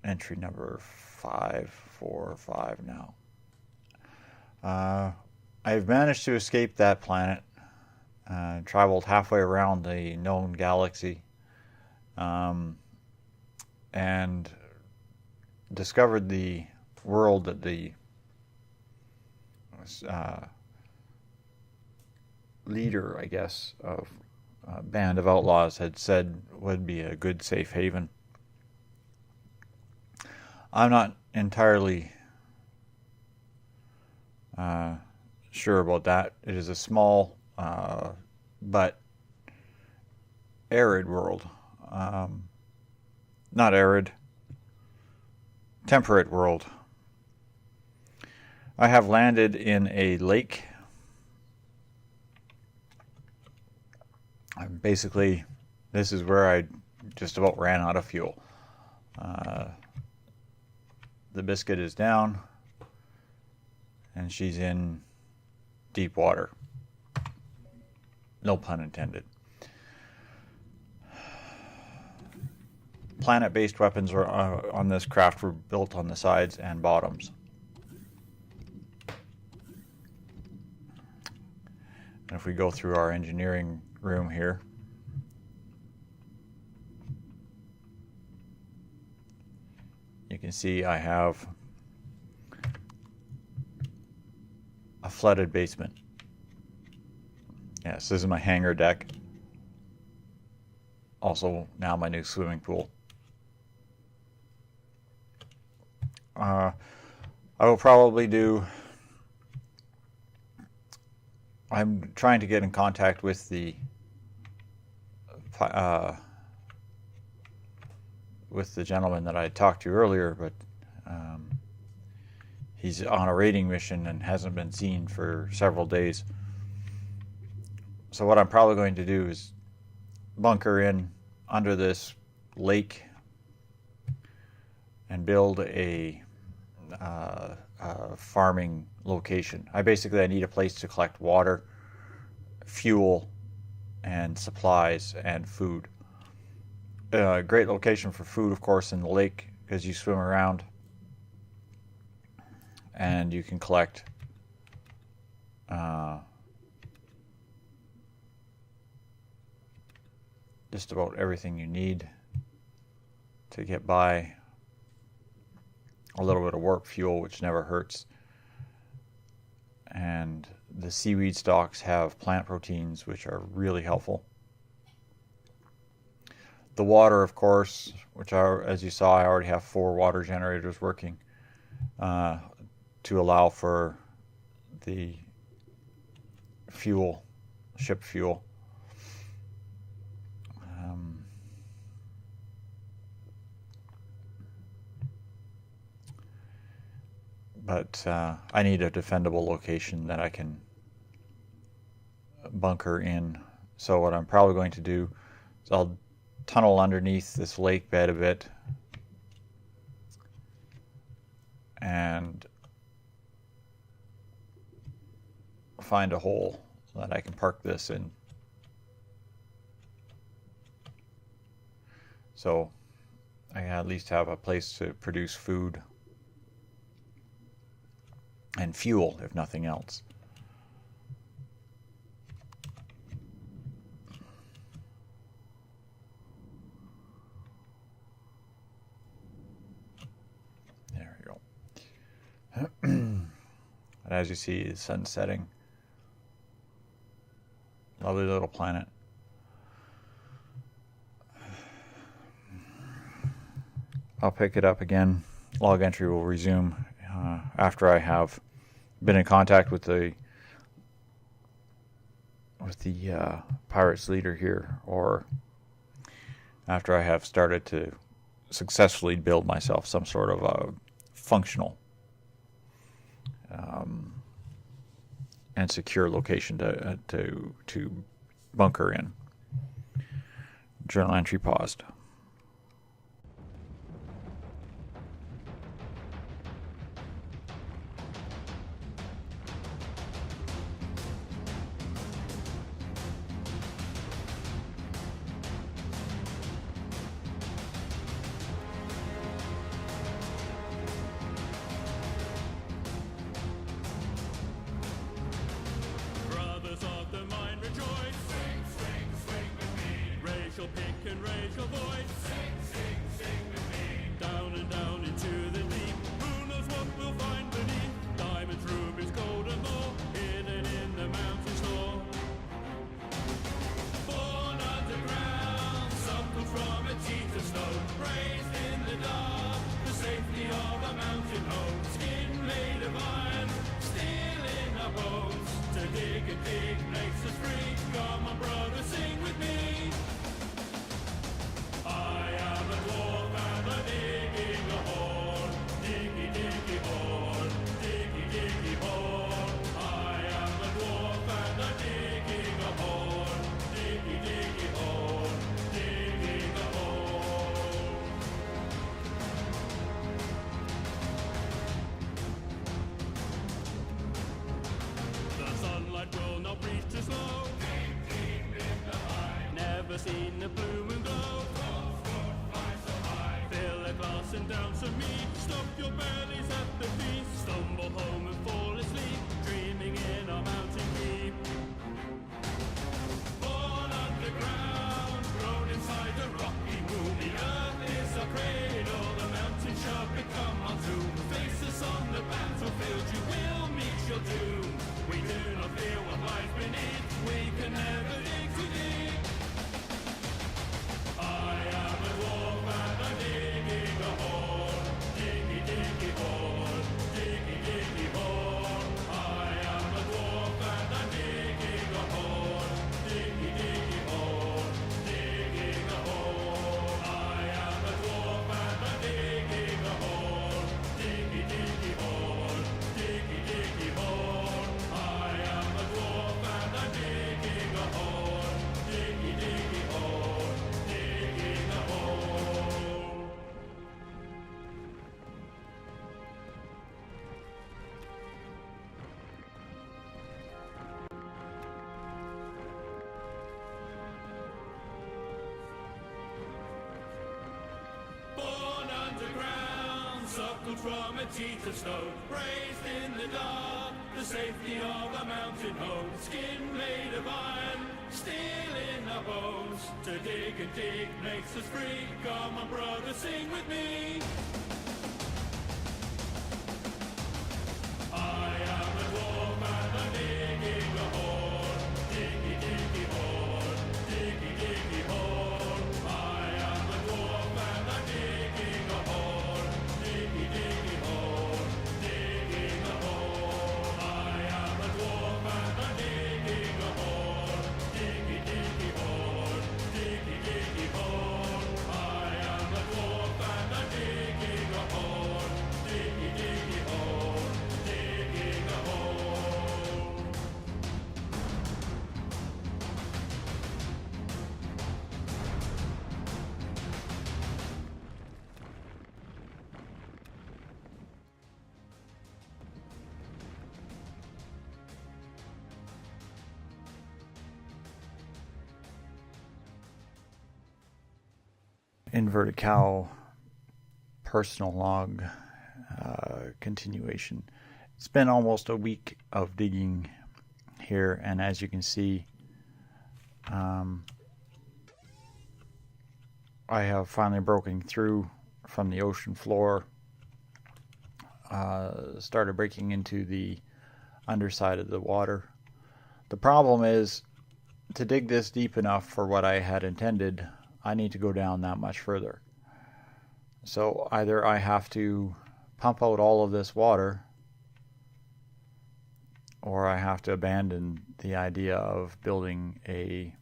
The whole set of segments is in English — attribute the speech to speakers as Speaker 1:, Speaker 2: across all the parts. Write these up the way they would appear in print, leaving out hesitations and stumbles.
Speaker 1: entry number 545 now. I've managed to escape that planet, traveled halfway around the known galaxy, and discovered the world that the leader, I guess, of a band of outlaws had said would be a good safe haven. I'm not entirely sure about that. It is a small but arid world. Not arid, temperate world. I have landed in a lake. Basically, this is where I just about ran out of fuel. The biscuit is down, and she's in deep water. No pun intended. Planet-based weapons on this craft were built on the sides and bottoms. And if we go through our engineering room here, you can see I have a flooded basement. Yes, this is my hangar deck. Also, now my new swimming pool. I will probably do... I'm trying to get in contact with the gentleman that I talked to earlier, but he's on a raiding mission and hasn't been seen for several days. So what I'm probably going to do is bunker in under this lake and build a farming location. I need a place to collect water, fuel, and supplies and food. Great location for food, of course, in the lake, because you swim around and you can collect just about everything you need to get by. A little bit of warp fuel, which never hurts. And the seaweed stalks have plant proteins, which are really helpful. The water, of course, which as you saw, I already have 4 water generators working to allow for the fuel, ship fuel. But I need a defendable location that I can bunker in. So what I'm probably going to do is I'll tunnel underneath this lake bed a bit and find a hole that I can park this in. So I can at least have a place to produce food and fuel, if nothing else. There we go. And as you see, the sun's setting. Lovely little planet. I'll pick it up again. Log entry will resume after I have been in contact with the pirates leader here, or after I have started to successfully build myself some sort of a functional and secure location to bunker in. Journal entry paused.
Speaker 2: can raise your voice. Sing, sing, sing with me. Down and down into the deep. Who knows what we'll find beneath? Diamonds, rubies, gold and more, hidden in the mountain store. Born underground, suckled from a teeth of snow, raised in the dark, the safety of a mountain home. Skin made of iron, steel in our bones. To dig and dig makes us free. Come on, brother, sing with me. I am a dwarf and I'm digging a horn. Diggy, diggy horn, diggy, diggy horn. I am a dwarf and I'm digging a horn. Diggy, diggy horn, digging a horn. The sunlight will not reach too slow. Deep, deep in the eye. Never seen a blue moon glow. Fill a glass and down some meat. Stop your bellies at the feast. Stumble home and fall asleep, dreaming in our mountain keep. Born underground, grown inside a rocky womb. The earth is our cradle, the mountain shall become our tomb. Face us on the battlefield, you will meet your doom. We do not fear what lies beneath, we can never dig too deep. I am a dwarf and I'm digging a horn. Diggy, diggy horn, diggy, diggy horn. I am a dwarf and I'm digging a horn. Diggy, diggy horn, digging a horn. I am a dwarf and I'm digging a horn. Diggy, diggy horn, diggy, diggy horn. I am a dwarf and I'm digging a horn. Diggy, diggy horn, digging a horn. Born underground, suckled from a teeth of snow, raised in the dark, the safety of a mountain home. Skin made of iron, steel in our bones. To dig and dig makes us free. Come on, brother, sing with me. I am a dwarf and I'm digging a horn. Diggy, diggy horn, diggy, diggy horn. I am a dwarf and I'm digging a horn. Diggy, diggy horn, digging a horn. I am a dwarf and I'm digging a horn. Diggy, diggy horn, diggy, diggy horn. I am a dwarf and I'm digging a horn. Diggy, diggy horn, digging a horn.
Speaker 1: Inverted cow personal log continuation. It's been almost a week of digging here, and as you can see, I have finally broken through from the ocean floor, started breaking into the underside of the water. The problem is, to dig this deep enough for what I had intended, I need to go down that much further. So either I have to pump out all of this water, or I have to abandon the idea of building a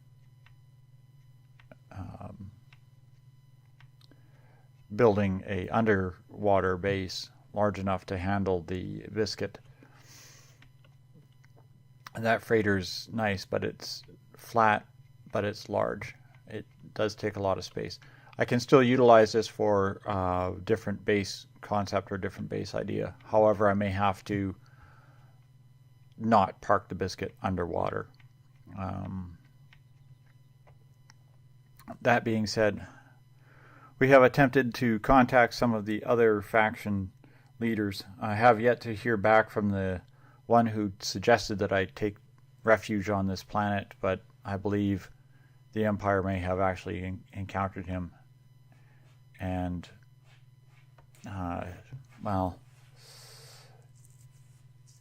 Speaker 1: underwater base large enough to handle the biscuit. And that freighter's nice, but it's flat, but it's large. It does take a lot of space. I can still utilize this for different base concept or different base idea. However, I may have to not park the biscuit underwater. That being said, we have attempted to contact some of the other faction leaders. I have yet to hear back from the one who suggested that I take refuge on this planet, but I believe the Empire may have actually encountered him, and well,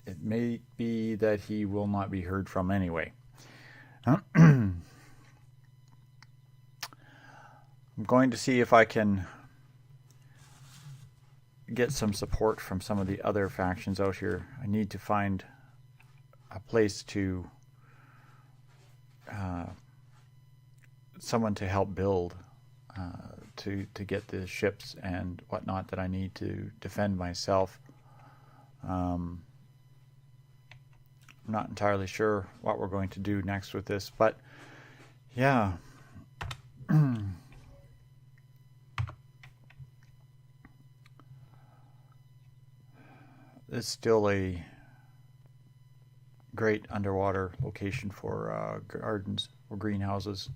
Speaker 1: it may be that he will not be heard from anyway. I'm going to see if I can get some support from some of the other factions out here. I need to find a place to someone to help build to get the ships and whatnot that I need to defend myself. I'm not entirely sure what we're going to do next with this, but yeah. It's still a great underwater location for gardens or greenhouses,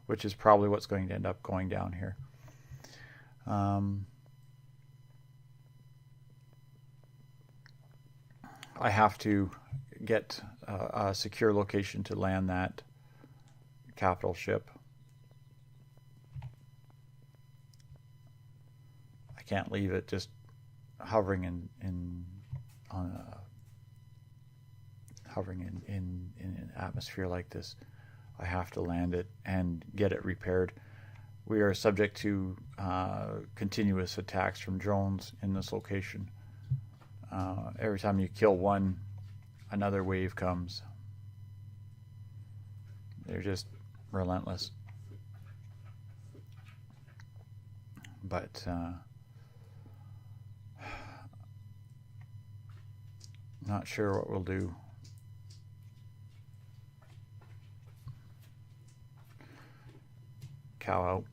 Speaker 1: which is probably what's going to end up going down here. I have to get a secure location to land that capital ship. I can't leave it just hovering in an atmosphere like this. I have to land it and get it repaired. We are subject to continuous attacks from drones in this location. Every time you kill one, another wave comes. They're just relentless. But not sure what we'll do. Cow out.